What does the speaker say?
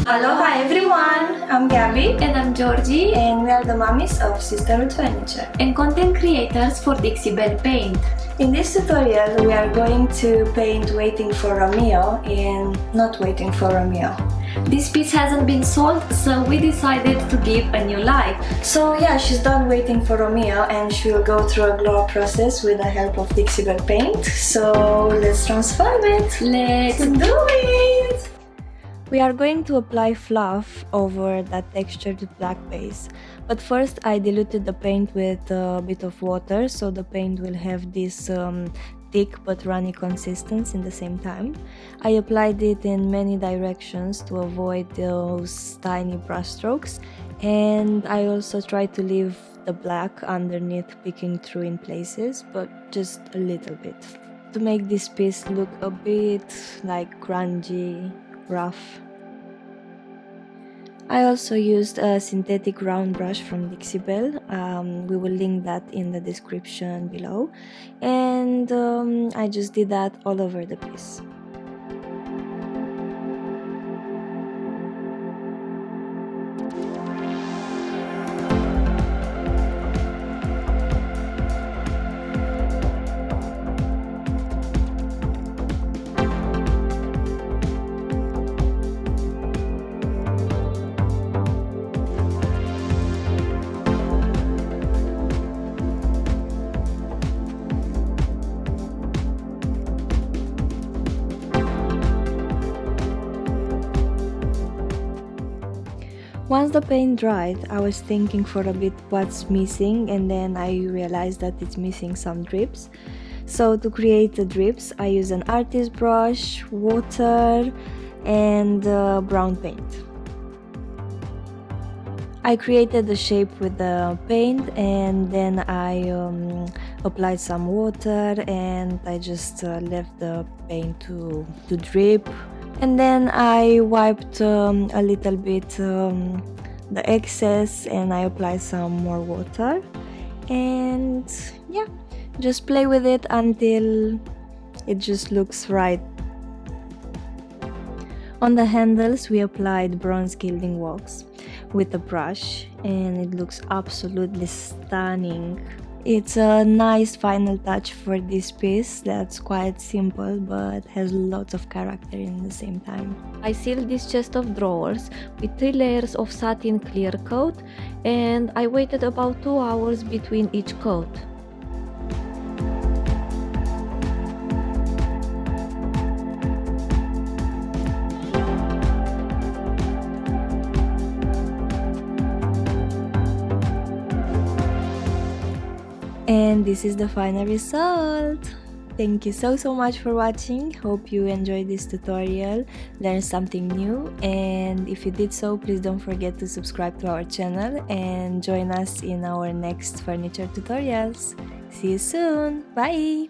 Aloha everyone! I'm Gabby And I'm Georgie, and we are the mummies of Sisterhood Furniture and content creators for Dixie Belle Paint. In this tutorial we are going to paint Waiting for Romeo and Not Waiting for Romeo. This piece hasn't been sold, so we decided to give a new life. So yeah, she's done Waiting for Romeo and she will go through a glow up process with the help of Dixie Belle Paint. So let's transform it! Let's do it! We are going to apply fluff over that textured black base, but first I diluted the paint with a bit of water so the paint will have this thick but runny consistency in the same time. I applied it in many directions to avoid those tiny brush strokes, and I also tried to leave the black underneath peeking through in places, but just a little bit, to make this piece look a bit like grungy, rough. I also used a synthetic round brush from Dixie Belle. We will link that in the description below, and I just did that all over the piece. Once the paint dried, I was thinking for a bit what's missing, and then I realized that it's missing some drips. So to create the drips, I use an artist brush, water, and brown paint. I created the shape with the paint, and then I applied some water, and I just left the paint to drip. And then I wiped a little bit the excess, and I applied some more water, and yeah, just play with it until it just looks right. On the handles we applied bronze gilding wax with a brush, and it looks absolutely stunning. It's a nice final touch for this piece that's quite simple but has lots of character in the same time. I sealed this chest of drawers with 3 layers of satin clear coat, and I waited about 2 hours between each coat. And this is the final result. Thank you so much for watching. Hope you enjoyed this tutorial, learned something new, and if you did so, please don't forget to subscribe to our channel and join us in our next furniture tutorials. See you soon. Bye.